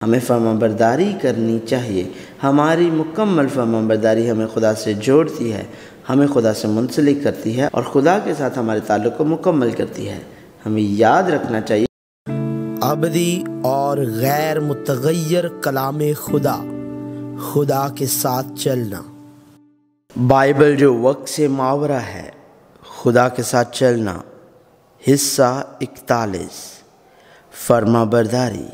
ہمیں فرمانبرداری کرنی چاہیے۔ ہماری مکمل فرمانبرداری ہمیں خدا سے جوڑتی ہے، ہمیں خدا سے منسلک کرتی ہے اور خدا کے ساتھ ہمارے تعلق کو مکمل کرتی ہے۔ ہمیں یاد رکھنا چاہیے ابدی اور غیر متغیر کلام خدا، خدا کے ساتھ چلنا۔ بائبل جو وقت سے ماورا ہے، خدا کے ساتھ چلنا۔ حصہ 41، فرمانبرداری۔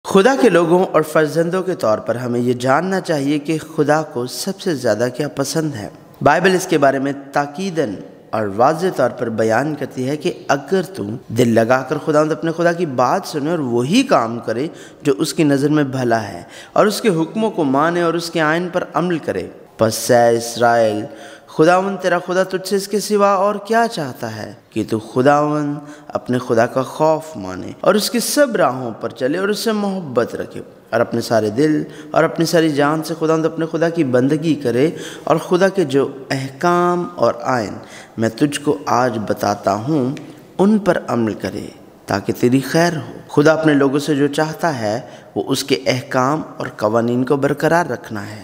خدا کے لوگوں اور فرزندوں کے طور پر ہمیں یہ جاننا چاہیے کہ خدا کو سب سے زیادہ کیا پسند ہے۔ بائبل اس کے بارے میں تاکیداً اور واضح طور پر بیان کرتی ہے کہ اگر تم دل لگا کر اپنے خدا کی بات سنے اور وہی کام کرے جو اس کی نظر میں بھلا ہے، اور اس کے حکموں کو مانے اور اس کے آئین پر عمل کرے، پس اے اسرائیل، خداوند تیرا خدا تجھ سے اس کے سوا اور کیا چاہتا ہے کہ تو خداوند اپنے خدا کا خوف مانے اور اس کی سب راہوں پر چلے اور اس سے محبت رکھے اور اپنے سارے دل اور اپنی ساری جان سے خداوند اپنے خدا کی بندگی کرے، اور خدا کے جو احکام اور آئین میں تجھ کو آج بتاتا ہوں ان پر عمل کرے تاکہ تیری خیر ہو۔ خدا اپنے لوگوں سے جو چاہتا ہے وہ اس کے احکام اور قوانین کو برقرار رکھنا ہے۔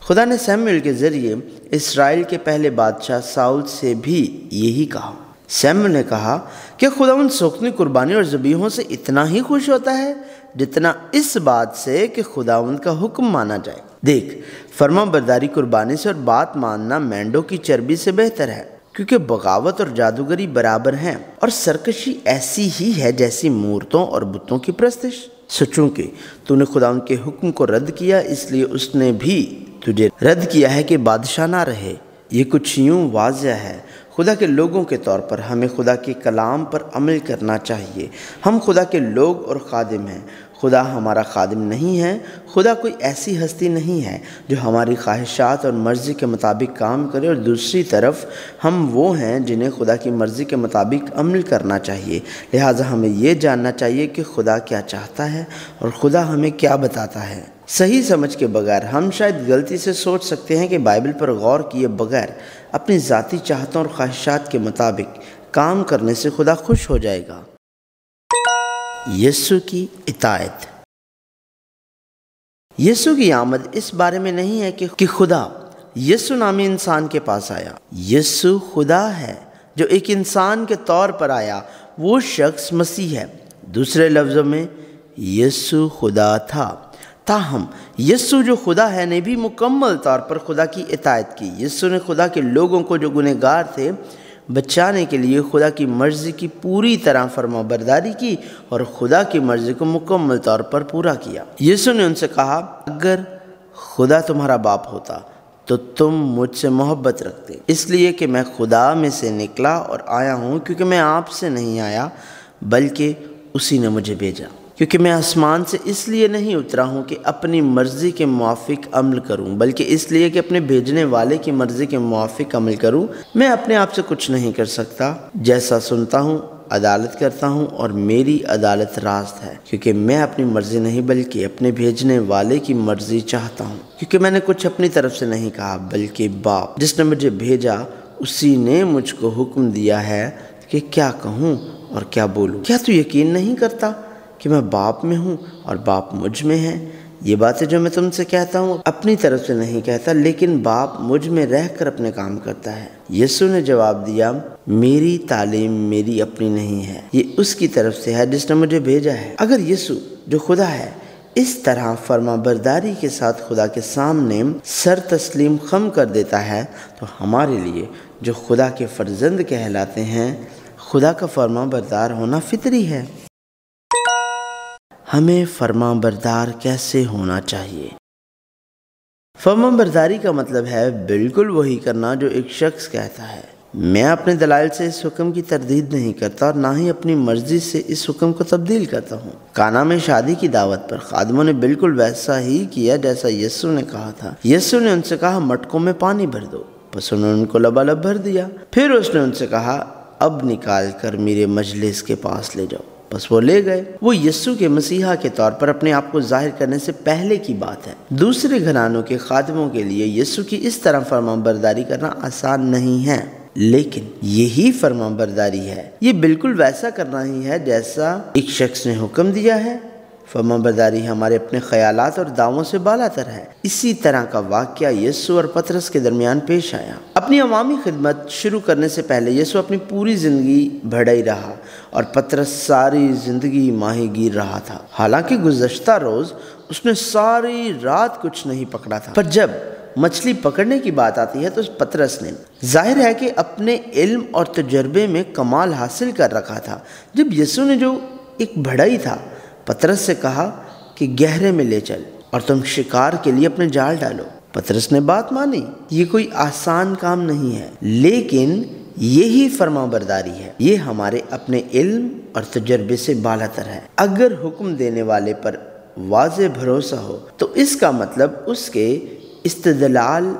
خدا نے سیموئیل کے ذریعے اسرائیل کے پہلے بادشاہ ساؤل سے بھی یہی کہا۔ سیموئیل نے کہا کہ خداوند سوکھنی قربانی اور ذبیحوں سے اتنا ہی خوش ہوتا ہے جتنا اس بات سے کہ خداوند کا حکم مانا جائے۔ دیکھ، فرمان برداری قربانی سے اور بات ماننا مینڈوں کی چربی سے بہتر ہے، کیونکہ بغاوت اور جادوگری برابر ہیں، اور سرکشی ایسی ہی ہے جیسی مورتوں اور بتوں کی پرستش۔ سچوں کہ تو نے خداوند کے حکم کو رد کیا، اس لیے اس نے بھی تجھے رد کیا ہے کہ بادشاہ نہ رہے۔ یہ کچھ یوں واضح ہے۔ خدا کے لوگوں کے طور پر ہمیں خدا کے کلام پر عمل کرنا چاہیے۔ ہم خدا کے لوگ اور خادم ہیں۔ خدا ہمارا خادم نہیں ہے۔ خدا کوئی ایسی ہستی نہیں ہے جو ہماری خواہشات اور مرضی کے مطابق کام کرے، اور دوسری طرف ہم وہ ہیں جنہیں خدا کی مرضی کے مطابق عمل کرنا چاہیے۔ لہٰذا ہمیں یہ جاننا چاہیے کہ خدا کیا چاہتا ہے اور خدا ہمیں کیا بتاتا ہے۔ صحیح سمجھ کے بغیر ہم شاید غلطی سے سوچ سکتے ہیں کہ بائبل پر غور کیے بغیر اپنی ذاتی چاہتوں اور خواہشات کے مطابق کام کرنے سے خدا خوش ہو جائے گا۔ یسوع کی اطاعت۔ یسوع کی آمد اس بارے میں نہیں ہے کہ خدا یسوع نامی انسان کے پاس آیا۔ یسوع خدا ہے جو ایک انسان کے طور پر آیا، وہ شخص مسیح ہے۔ دوسرے لفظوں میں یسوع خدا تھا، تاہم یسوع جو خدا ہے نے بھی مکمل طور پر خدا کی اطاعت کی۔ یسوع نے خدا کے لوگوں کو جو گنہگار تھے بچانے کے لیے خدا کی مرضی کی پوری طرح فرمانبرداری کی اور خدا کی مرضی کو مکمل طور پر پورا کیا۔ یسوع نے ان سے کہا، اگر خدا تمہارا باپ ہوتا تو تم مجھ سے محبت رکھتے، اس لیے کہ میں خدا میں سے نکلا اور آیا ہوں، کیونکہ میں آپ سے نہیں آیا بلکہ اسی نے مجھے بھیجا۔ کیونکہ میں آسمان سے اس لیے نہیں اترا ہوں کہ اپنی مرضی کے موافق عمل کروں، بلکہ اس لیے کہ اپنے بھیجنے والے کی مرضی کے موافق عمل کروں۔ میں اپنے آپ سے کچھ نہیں کر سکتا، جیسا سنتا ہوں عدالت کرتا ہوں، اور میری عدالت راست ہے، کیونکہ میں اپنی مرضی نہیں بلکہ اپنے بھیجنے والے کی مرضی چاہتا ہوں۔ کیونکہ میں نے کچھ اپنی طرف سے نہیں کہا، بلکہ باپ جس نے مجھے بھیجا اسی نے مجھ کو حکم دیا ہے کہ کیا کہوں اور کیا بولوں۔ کیا تو یقین نہیں کرتا کہ میں باپ میں ہوں اور باپ مجھ میں ہے؟ یہ باتیں جو میں تم سے کہتا ہوں اپنی طرف سے نہیں کہتا، لیکن باپ مجھ میں رہ کر اپنے کام کرتا ہے۔ یسوع نے جواب دیا، میری تعلیم میری اپنی نہیں ہے، یہ اس کی طرف سے ہے جس نے مجھے بھیجا ہے۔ اگر یسوع جو خدا ہے اس طرح فرمانبرداری کے ساتھ خدا کے سامنے سر تسلیم خم کر دیتا ہے، تو ہمارے لیے جو خدا کے فرزند کہلاتے ہیں خدا کا فرمانبردار ہونا فطری ہے۔ ہمیں فرمانبردار کیسے ہونا چاہیے؟ فرمانبرداری کا مطلب ہے بالکل وہی کرنا جو ایک شخص کہتا ہے۔ میں اپنے دلائل سے اس حکم کی تردید نہیں کرتا اور نہ ہی اپنی مرضی سے اس حکم کو تبدیل کرتا ہوں۔ کانا میں شادی کی دعوت پر خادموں نے بالکل ویسا ہی کیا جیسا یسوع نے کہا تھا۔ یسوع نے ان سے کہا، مٹکوں میں پانی بھر دو، بس انہوں نے ان کو لبالب بھر دیا۔ پھر اس نے ان سے کہا، اب نکال کر میرے مجلس کے پاس لے جاؤ، بس وہ لے گئے۔ وہ یسوع کے مسیحا کے طور پر اپنے آپ کو ظاہر کرنے سے پہلے کی بات ہے۔ دوسرے گھرانوں کے خادموں کے لیے یسوع کی اس طرح فرمانبرداری کرنا آسان نہیں ہے، لیکن یہی فرمانبرداری ہے۔ یہ بالکل ویسا کرنا ہی ہے جیسا ایک شخص نے حکم دیا ہے۔ فرمانبرداری ہمارے اپنے خیالات اور دعووں سے بالا تر ہے۔ اسی طرح کا واقعہ یسوع اور پطرس کے درمیان پیش آیا۔ اپنی عوامی خدمت شروع کرنے سے پہلے یسوع اپنی پوری زندگی بھڑائی رہا اور پطرس ساری زندگی ماہی گیر رہا تھا۔ حالانکہ گزشتہ روز اس نے ساری رات کچھ نہیں پکڑا تھا، پر جب مچھلی پکڑنے کی بات آتی ہے تو پطرس نے ظاہر ہے کہ اپنے علم اور تجربے میں کمال حاصل کر رکھا تھا۔ جب یسوع نے جو ایک بھڑائی تھا پطرس سے کہا کہ گہرے میں لے چل اور تم شکار کے لیے اپنے جال ڈالو، پطرس نے بات مانی۔ یہ کوئی آسان کام نہیں ہے، لیکن یہی فرمانبرداری ہے۔ یہ ہمارے اپنے علم اور تجربے سے بالا تر ہے۔ اگر حکم دینے والے پر واضح بھروسہ ہو تو اس کا مطلب اس کے استدلال،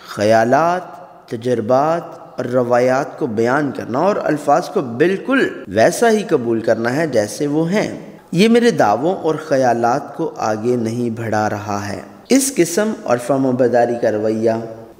خیالات، تجربات اور روایات کو بیان کرنا اور الفاظ کو بالکل ویسا ہی قبول کرنا ہے جیسے وہ ہیں۔ یہ میرے دعووں اور خیالات کو آگے نہیں بڑھا رہا ہے۔ اس قسم اور فرمانبرداری کا رویہ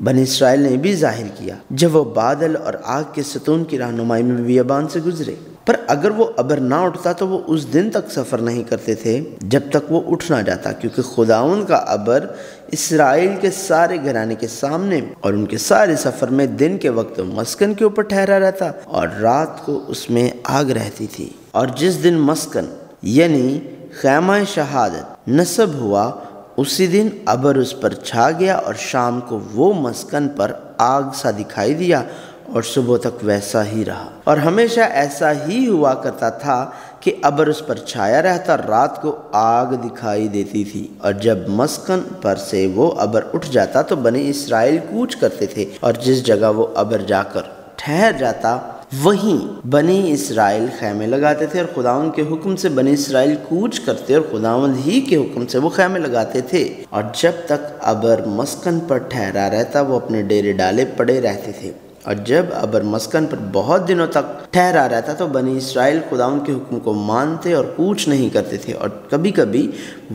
بنی اسرائیل نے بھی ظاہر کیا جب وہ بادل اور آگ کے ستون کی رہنمائی میں بیابان سے گزرے۔ پر اگر وہ ابر نہ اٹھتا تو وہ اس دن تک سفر نہیں کرتے تھے جب تک وہ اٹھ نہ جاتا، کیونکہ خداوند کا ابر اسرائیل کے سارے گھرانے کے سامنے اور ان کے سارے سفر میں دن کے وقت مسکن کے اوپر ٹھہرا رہتا اور رات کو اس میں آگ رہتی تھی۔ اور جس دن مسکن یعنی خیمہ شہادت نصب ہوا، اسی دن ابر اس پر چھا گیا اور شام کو وہ مسکن پر آگ سا دکھائی دیا اور صبح تک ویسا ہی رہا۔ اور ہمیشہ ایسا ہی ہوا کرتا تھا کہ ابر اس پر چھایا رہتا، رات کو آگ دکھائی دیتی تھی، اور جب مسکن پر سے وہ ابر اٹھ جاتا تو بنی اسرائیل کوچ کرتے تھے، اور جس جگہ وہ ابر جا کر ٹھہر جاتا وہیں بنی اسرائیل خیمے لگاتے تھے، اور خداوند کے حکم سے بنی اسرائیل کوچ کرتے اور خداوند ہی کے حکم سے وہ خیمے لگاتے تھے، اور جب تک ابر مسکن پر ٹھہرا رہتا وہ اپنے ڈیرے ڈالے پڑے رہتے تھے۔ اور جب ابر مسکن پر بہت دنوں تک ٹھہرا رہتا تو بنی اسرائیل خداوند کے حکم کو مانتے اور کوچ نہیں کرتے تھے، اور کبھی کبھی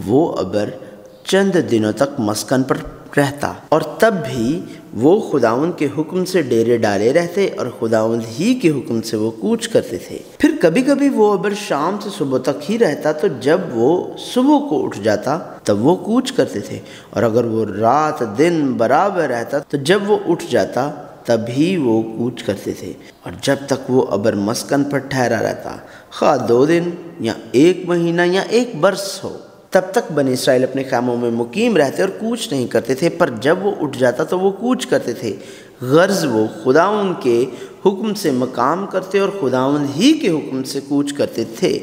وہ ابر چند دنوں تک مسکن پر رہتا اور تب بھی وہ خداوند کے حکم سے ڈیرے ڈالے رہتے اور خداوند ہی کے حکم سے وہ کوچ کرتے تھے۔ پھر کبھی کبھی وہ ابر شام سے صبح تک ہی رہتا، تو جب وہ صبح کو اٹھ جاتا تب وہ کوچ کرتے تھے، اور اگر وہ رات دن برابر رہتا تو جب وہ اٹھ جاتا تب ہی وہ کوچ کرتے تھے، اور جب تک وہ ابر مسکن پر ٹھہرا رہتا، خواہ 2 دن یا 1 مہینہ یا 1 برس ہو، تب تک بنی اسرائیل اپنے خیموں میں مقیم رہتے اور کوچ نہیں کرتے تھے۔ پر جب وہ اٹھ جاتا تو وہ کوچ کرتے تھے، غرض وہ خداوند کے حکم سے مقام کرتے اور خداوند ہی کے حکم سے کوچ کرتے تھے،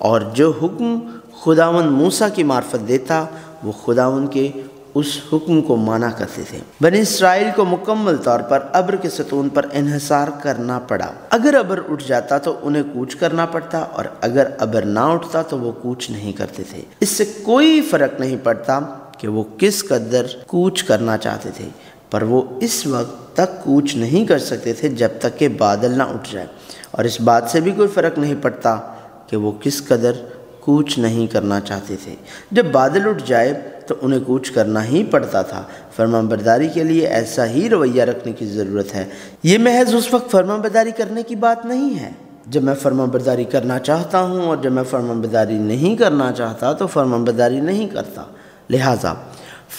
اور جو حکم خداوند موسیٰ کی معرفت دیتا وہ خداوند کے اس حکم کو مانا کرتے تھے۔ بنی اسرائیل کو مکمل طور پر ابر کے ستون پر انحصار کرنا پڑا۔ اگر ابر اٹھ جاتا تو انہیں کوچ کرنا پڑتا، اور اگر ابر نہ اٹھتا تو وہ کوچ نہیں کرتے تھے۔ اس سے کوئی فرق نہیں پڑتا کہ وہ کس قدر کوچ کرنا چاہتے تھے، پر وہ اس وقت تک کوچ نہیں کر سکتے تھے جب تک کہ بادل نہ اٹھ جائے، اور اس بات سے بھی کوئی فرق نہیں پڑتا کہ وہ کس قدر کوچ نہیں کرنا چاہتے تھے۔ جب بادل اٹھ جائے تو انہیں کوچ کرنا ہی پڑتا تھا۔ فرمانبرداری کے لیے ایسا ہی رویہ رکھنے کی ضرورت ہے۔ یہ محض اس وقت فرمانبرداری کرنے کی بات نہیں ہے جب میں فرمانبرداری کرنا چاہتا ہوں، اور جب میں فرمانبرداری نہیں کرنا چاہتا تو فرمانبرداری نہیں کرتا۔ لہٰذا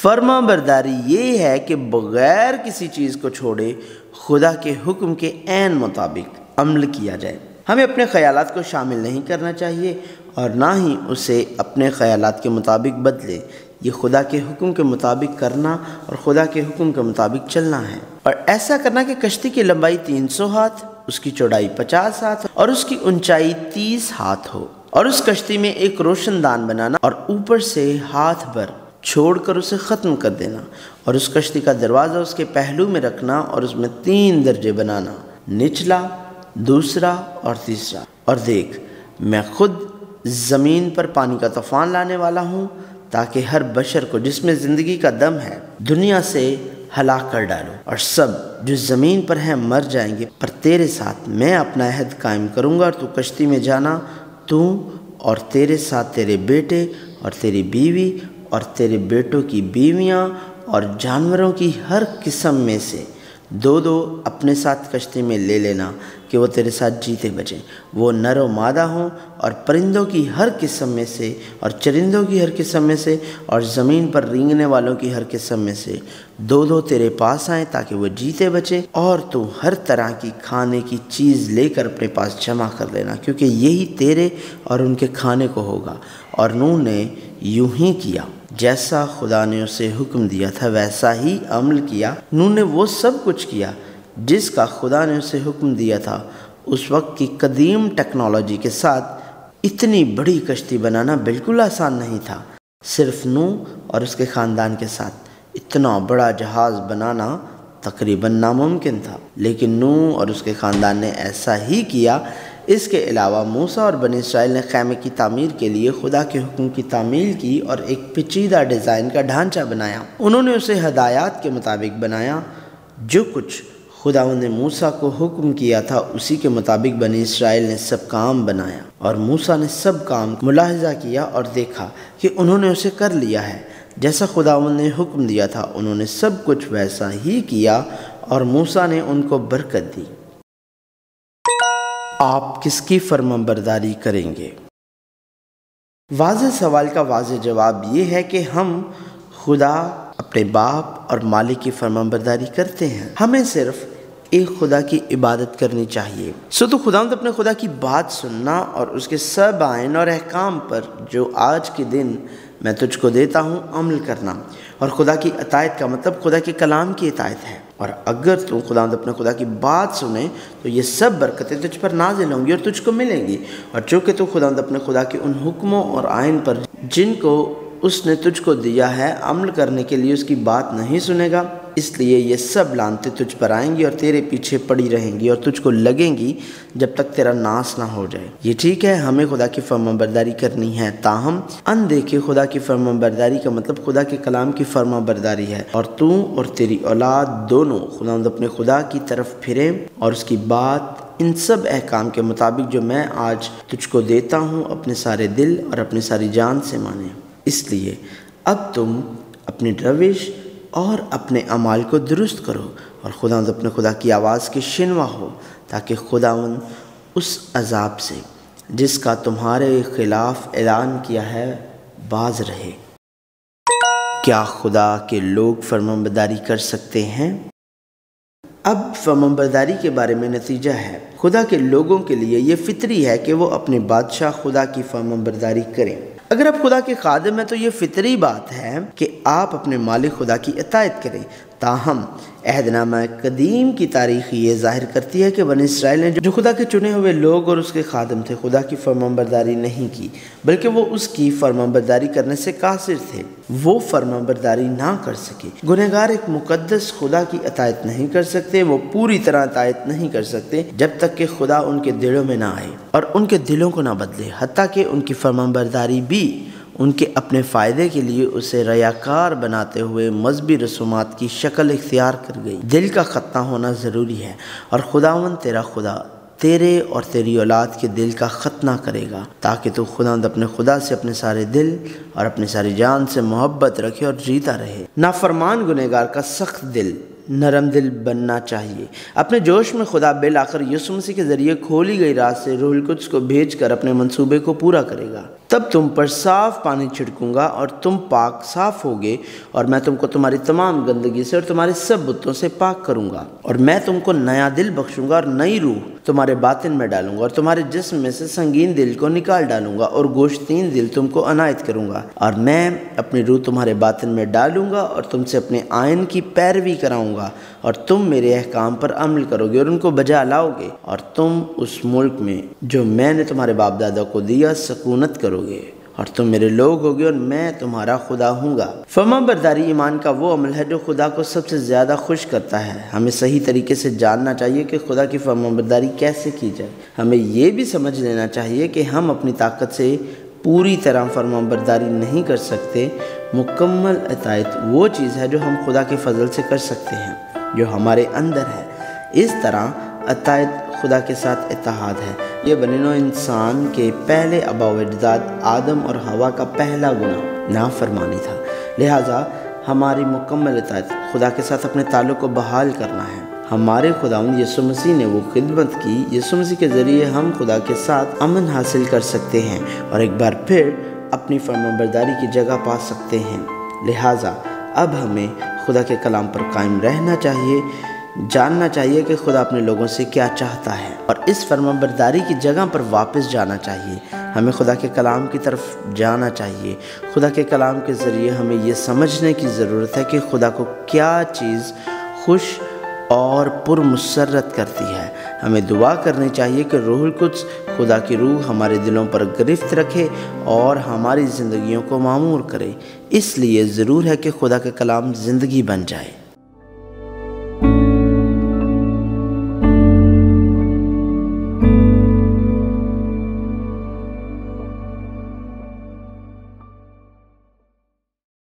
فرمانبرداری یہ ہے کہ بغیر کسی چیز کو چھوڑے خدا کے حکم کے عین مطابق عمل کیا جائے۔ ہمیں اپنے خیالات کو شامل نہیں کرنا چاہیے اور نہ ہی اسے اپنے خیالات کے مطابق بدلے۔ یہ خدا کے حکم کے مطابق کرنا اور خدا کے حکم کے مطابق چلنا ہے، اور ایسا کرنا کہ کشتی کی لمبائی 300 ہاتھ، اس کی چوڑائی 50 ہاتھ اور اس کی اونچائی 30 ہاتھ ہو، اور اس کشتی میں ایک روشن دان بنانا اور اوپر سے ہاتھ بھر چھوڑ کر اسے ختم کر دینا، اور اس کشتی کا دروازہ اس کے پہلو میں رکھنا اور اس میں 3 درجے بنانا، نچلا، دوسرا اور تیسرا۔ اور دیکھ، میں خود زمین پر پانی کا طوفان لانے والا ہوں تاکہ ہر بشر کو جس میں زندگی کا دم ہے دنیا سے ہلاک کر ڈالوں، اور سب جو زمین پر ہیں مر جائیں گے۔ پر تیرے ساتھ میں اپنا عہد قائم کروں گا، اور تو کشتی میں جانا، تو اور تیرے ساتھ تیرے بیٹے اور تیری بیوی اور تیرے بیٹوں کی بیویاں اور جانوروں کی ہر قسم میں سے 2 اپنے ساتھ کشتی میں لے لینا، کہ وہ تیرے ساتھ جیتے بچیں، وہ نر و مادہ ہوں اور پرندوں کی ہر قسم میں سے اور چرندوں کی ہر قسم میں سے اور زمین پر رینگنے والوں کی ہر قسم میں سے دو دو تیرے پاس آئیں تاکہ وہ جیتے بچیں، اور تو ہر طرح کی کھانے کی چیز لے کر اپنے پاس جمع کر لینا، کیونکہ یہی تیرے اور ان کے کھانے کو ہوگا۔ اور نوح نے یوں ہی کیا، جیسا خدا نے اسے حکم دیا تھا ویسا ہی عمل کیا۔ نوح نے وہ سب کچھ کیا جس کا خدا نے اسے حکم دیا تھا۔ اس وقت کی قدیم ٹیکنالوجی کے ساتھ اتنی بڑی کشتی بنانا بالکل آسان نہیں تھا۔ صرف نوح اور اس کے خاندان کے ساتھ اتنا بڑا جہاز بنانا تقریباً ناممکن تھا، لیکن نوح اور اس کے خاندان نے ایسا ہی کیا۔ اس کے علاوہ موسیٰ اور بنی اسرائیل نے خیمے کی تعمیر کے لیے خدا کے حکم کی تعمیل کی اور ایک پیچیدہ ڈیزائن کا ڈھانچہ بنایا۔ انہوں نے اسے ہدایات کے مطابق بنایا۔ جو کچھ خداوند نے موسیٰ کو حکم کیا تھا اسی کے مطابق بنی اسرائیل نے سب کام بنایا، اور موسیٰ نے سب کام ملاحظہ کیا اور دیکھا کہ انہوں نے اسے کر لیا ہے جیسا خداوند نے حکم دیا تھا۔ انہوں نے سب کچھ ویسا ہی کیا اور موسیٰ نے ان کو برکت دی۔ آپ کس کی فرمانبرداری کریں گے؟ واضح سوال کا واضح جواب یہ ہے کہ ہم خدا، اپنے باپ اور مالک کی فرمانبرداری کرتے ہیں۔ ہمیں صرف ایک خدا کی عبادت کرنی چاہیے۔ تو خداوند اپنے خدا کی بات سننا اور اس کے سب آئین اور احکام پر جو آج کے دن میں تجھ کو دیتا ہوں عمل کرنا۔ اور خدا کی اطاعت کا مطلب خدا کے کلام کی اطاعت ہے۔ اور اگر تو خداوند اپنے خدا کی بات سنے تو یہ سب برکتیں تجھ پر نازل ہوں گی اور تجھ کو ملیں گی۔ اور چونکہ تو خداوند اپنے خدا کے ان حکموں اور آئین پر جن کو اس نے تجھ کو دیا ہے عمل کرنے کے لیے اس کی بات نہیں سنے گا، اس لیے یہ سب لعنتیں تجھ پر آئیں گی اور تیرے پیچھے پڑی رہیں گی اور تجھ کو لگیں گی جب تک تیرا ناس نہ ہو جائے۔ یہ ٹھیک ہے، ہمیں خدا کی فرمانبرداری کرنی ہے، تاہم اندیکھے خدا کی فرمانبرداری کا مطلب خدا کے کلام کی فرمانبرداری ہے۔ اور تو اور تیری اولاد دونوں خداوند اپنے خدا کی طرف پھریں اور اس کی بات ان سب احکام کے مطابق جو میں آج تجھ کو دیتا ہوں اپنے سارے دل اور اپنی ساری جان سے مانیں۔ اس لیے اب تم اپنی روش اور اپنے اعمال کو درست کرو اور خداوند اپنے خدا کی آواز کے شنوا ہو، تاکہ خداوند اس عذاب سے جس کا تمہارے خلاف اعلان کیا ہے باز رہے۔ کیا خدا کے لوگ فرمانبرداری کر سکتے ہیں؟ اب فرمانبرداری کے بارے میں نتیجہ ہے۔ خدا کے لوگوں کے لیے یہ فطری ہے کہ وہ اپنے بادشاہ خدا کی فرمانبرداری کریں۔ اگر آپ خدا کے خادم ہیں تو یہ فطری بات ہے کہ آپ اپنے مالک خدا کی اطاعت کریں۔ تاہم عہد نامہ قدیم کی تاریخ یہ ظاہر کرتی ہے کہ بنی اسرائیل نے جو خدا کے چنے ہوئے لوگ اور اس کے خادم تھے خدا کی فرمانبرداری نہیں کی، بلکہ وہ اس کی فرمانبرداری کرنے سے قاصر تھے۔ وہ فرمانبرداری نہ کر سکے۔ گنہگار ایک مقدس خدا کی اطاعت نہیں کر سکتے، وہ پوری طرح اطاعت نہیں کر سکتے جب تک کہ خدا ان کے دلوں میں نہ آئے اور ان کے دلوں کو نہ بدلے، حتیٰ کہ ان کی فرمانبرداری بھی ان کے اپنے فائدے کے لیے اسے ریاکار بناتے ہوئے مذہبی رسومات کی شکل اختیار کر گئی۔ دل کا ختنہ ہونا ضروری ہے، اور خداوند تیرا خدا تیرے اور تیری اولاد کے دل کا ختنہ کرے گا، تاکہ تو خداوند اپنے خدا سے اپنے سارے دل اور اپنی ساری جان سے محبت رکھے اور جیتا رہے۔ نافرمان گنہگار کا سخت دل نرم دل بننا چاہیے۔ اپنے جوش میں خدا بالآخر یسوع مسیح کے ذریعے کھولی گئی راہ سے روح القدس کو بھیج کر اپنے منصوبے کو پورا کرے گا۔ تب تم پر صاف پانی چھڑکوں گا اور تم پاک صاف ہوگے، اور میں تم کو تمہاری تمام گندگی سے اور تمہارے سب بتوں سے پاک کروں گا، اور میں تم کو نیا دل بخشوں گا اور نئی روح تمہارے باطن میں ڈالوں گا، اور تمہارے جسم میں سے سنگین دل کو نکال ڈالوں گا اور گوشتین دل تم کو عنایت کروں گا، اور میں اپنی روح تمہارے باطن میں ڈالوں گا اور تم سے اپنے آئین کی پیروی کراؤں گا، اور تم میرے احکام پر عمل کرو گے اور ان کو بجا لاؤ گے، اور تم اس ملک میں جو میں نے تمہارے باپ دادا کو دیا سکونت کرو گے، اور تم میرے لوگ ہوگے اور میں تمہارا خدا ہوں گا۔ فرمانبرداری ایمان کا وہ عمل ہے جو خدا کو سب سے زیادہ خوش کرتا ہے۔ ہمیں صحیح طریقے سے جاننا چاہیے کہ خدا کی فرمانبرداری کیسے کی جائے۔ ہمیں یہ بھی سمجھ لینا چاہیے کہ ہم اپنی طاقت سے پوری طرح فرمانبرداری نہیں کر سکتے۔ مکمل اطاعت وہ چیز ہے جو ہم خدا کے فضل سے کر سکتے ہیں، جو ہمارے اندر ہے۔ اس طرح اطاعت خدا کے ساتھ اتحاد ہے۔ یہ بنی نوع انسان کے پہلے آباء و اجداد آدم اور حوا کا پہلا گناہ نافرمانی تھا، لہٰذا ہماری مکمل اطاعت خدا کے ساتھ اپنے تعلق کو بحال کرنا ہے۔ ہمارے خداوند یسوع مسیح نے وہ خدمت کی، یسوع مسیح کے ذریعے ہم خدا کے ساتھ امن حاصل کر سکتے ہیں اور ایک بار پھر اپنی فرمانبرداری کی جگہ پا سکتے ہیں۔ لہٰذا اب ہمیں خدا کے کلام پر قائم رہنا چاہیے، جاننا چاہیے کہ خدا اپنے لوگوں سے کیا چاہتا ہے اور اس فرمانبرداری کی جگہ پر واپس جانا چاہیے۔ ہمیں خدا کے کلام کی طرف جانا چاہیے۔ خدا کے کلام کے ذریعے ہمیں یہ سمجھنے کی ضرورت ہے کہ خدا کو کیا چیز خوش اور پرمسرت کرتی ہے۔ ہمیں دعا کرنی چاہیے کہ روح القدس خدا کی روح ہمارے دلوں پر گرفت رکھے اور ہماری زندگیوں کو معمور کرے۔ اس لیے ضرور ہے کہ خدا کا کلام زندگی بن جائے۔